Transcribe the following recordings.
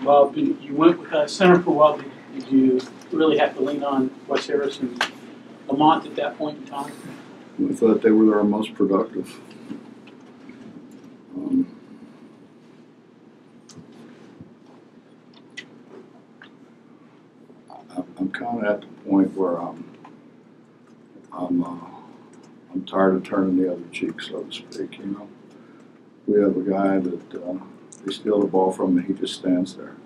Bob, you went with center for a while. Did you really have to lean on Wes Harris and Lamont at that point in time? I thought they were our most productive. I'm kind of at the point where I'm tired of turning the other cheek, so to speak. You know, we have a guy that they steal the ball from, and he just stands there.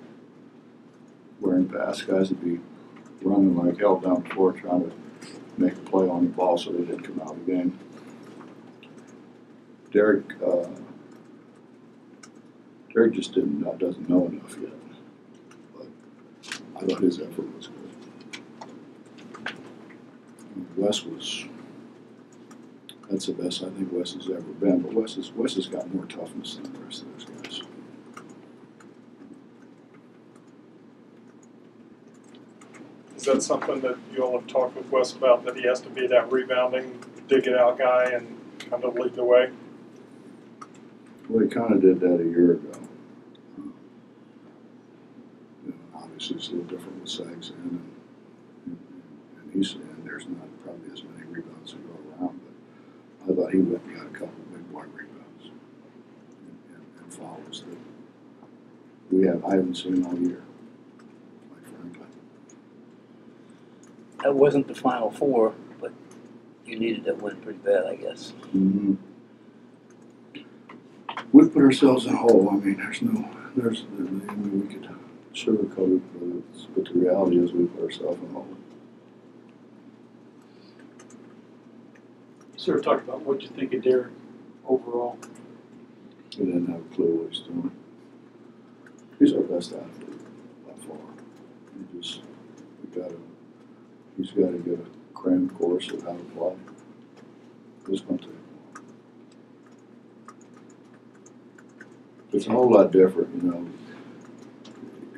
Where in past, guys would be running like hell down the floor trying to make a play on the ball so they didn't come out of the game. Derek just doesn't know enough yet. But I thought his effort was good. That's the best I think Wes has ever been. But Wes has got more toughness than the rest of those guys. Is that something that you all have talked with Wes about, that he has to be that rebounding, dig it out guy and kind of lead the way? Well, he kind of did that a year ago. Obviously, it's a little different with Sags and he's in. There's not probably as many rebounds to go around, but I thought he went and got a couple of big boy rebounds and fouls that I haven't seen all year, quite frankly. That wasn't the Final Four, but you needed that win pretty bad, I guess. Mm-hmm. We put ourselves in a hole. I mean, we could sugarcoat it, but the reality is we put ourselves in a hole. Sort of talked about what you think of Derek overall. We didn't have a clue what he's doing. He's our best athlete by far. He's got to get a cram course of how to play. It's going to take a while. It's a whole lot different, you know.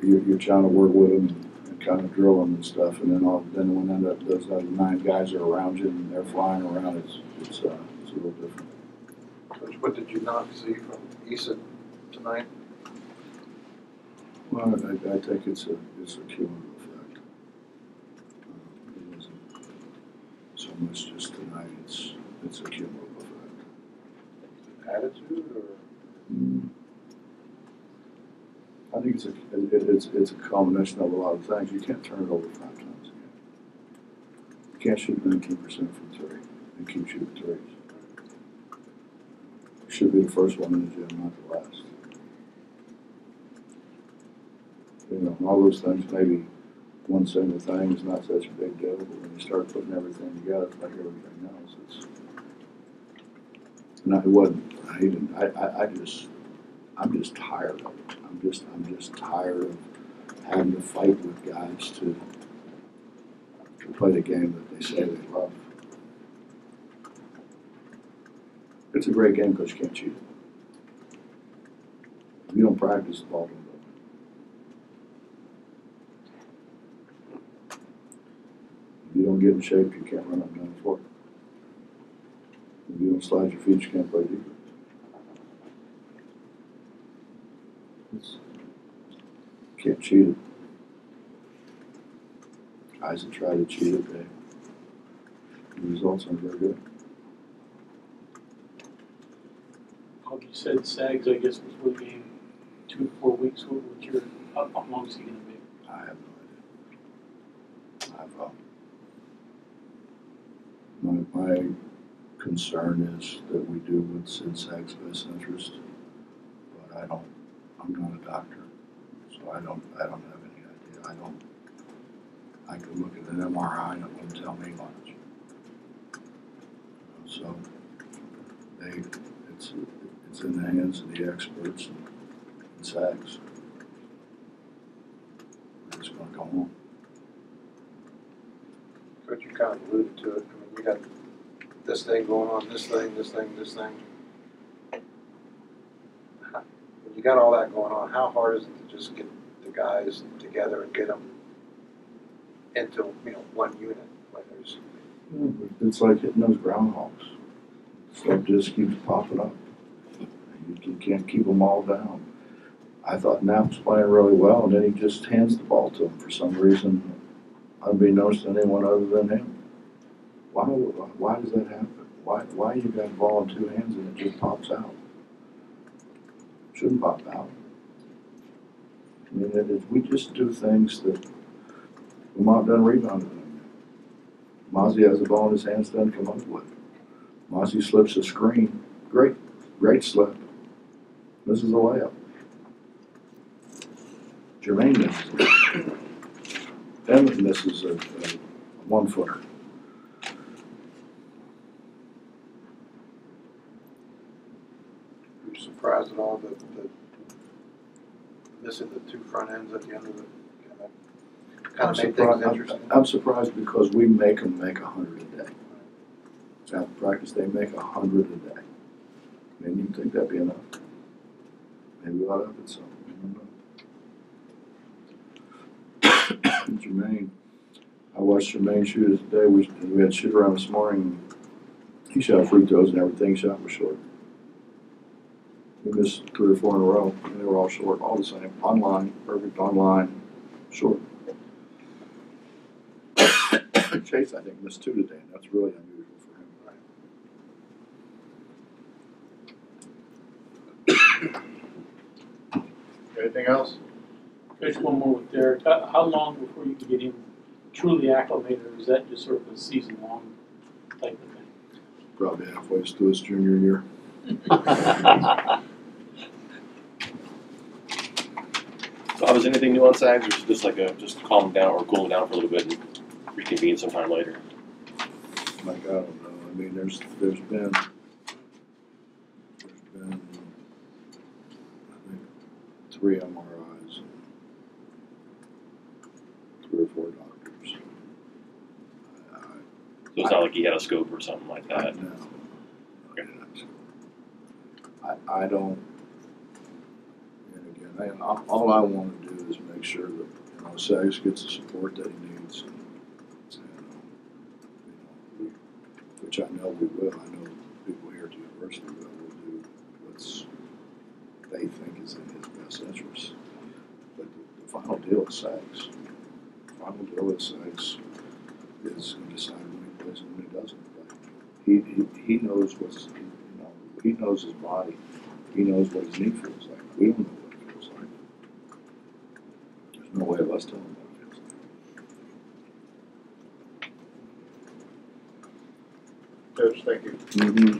You're trying to work with him and kind of drill him and stuff, and then when those other 9 guys are around you and they're flying around, it's a little different. Coach, what did you not see from Issa tonight? Well, I think it's a cumulative effect. It wasn't so much just tonight. It's a cumulative effect. Attitude, or? I think it's a combination of a lot of things. You can't turn it over 5 times again. You can't shoot 19% from 3 and keep shooting threes. You should be the first one in the gym, not the last. You know, all those things, maybe one single thing is not such a big deal, but when you start putting everything together, like everything else, it wasn't. I'm just tired of it. I'm just tired of having to fight with guys to play the game that they say they love. It's a great game because you can't cheat. If you don't practice, the ball don't go. If you don't get in shape, you can't run up and down the floor. If you don't slide your feet, you can't play defense. Can't cheat it. Guys that try to cheat it, the results aren't very good. Like you said, Sags, I guess, was one game, 2 to 4 weeks. How long is he going to be? I have no idea. My concern is that we do what's in Sag's best interest, but I'm not a doctor. So I don't have any idea. I could look at an MRI and it wouldn't tell me much. So it's in the hands of the experts and SAGs. We're just going to go home. Coach, you kind of alluded to it. I mean, you got this thing going on, this thing. When you got all that going on, how hard is it to just get the guys together and get them into one unit? When there's It's like hitting those groundhogs. Stuff just keeps popping up. You can't keep them all down. I thought Knapp was playing really well, and then he just hands the ball to him for some reason, unbeknownst to anyone other than him. Why does that happen? Why you got the ball in two hands and it just pops out? Shouldn't pop out. I mean, we just do things that Lamont doesn't rebound it. Mozzie has the ball in his hands, doesn't come up with it. Mozzie slips a screen. Great slip. This is a layup. Jermaine misses a layup. Emmett misses a one-footer. Were you surprised at all that missing the two front ends at the end of it kind of made things interesting? I'm surprised because we make them make 100 a day. After practice, they make 100 a day. Maybe you think that'd be enough. Maybe we ought to have it some. I don't know. Jermaine, I watched Jermaine shoot it today. We had shoot around this morning. He shot free throws and everything. He shot was short. We missed 3 or 4 in a row, and they were all short, all the same. Online, perfect online, short. Chase, I think, missed 2 today, and that's really unusual for him. Anything else? There's one more with Derek. How long before you can get him truly acclimated, or is that just sort of a season-long type of thing? Probably halfway through his junior year. So, was anything new on Sags, or is it just like just calm down or cool down for a little bit and reconvene sometime later? Like, I don't know. I mean, there's been I think 3 MRIs and 3 or 4 doctors. So it's not like he had a scope or something like that. No. I don't. And again, all I want to do is make sure that Sags gets the support that he needs, and which I know we will. I know people here at the university will do what they think is in his best interest. But the final deal with Sags, is going to decide when he plays and when he doesn't play. He knows he knows his body. He knows what his knee feels like. We don't know what it feels like. There's no way of us telling him what it feels like. Coach, thank you. Mm-hmm.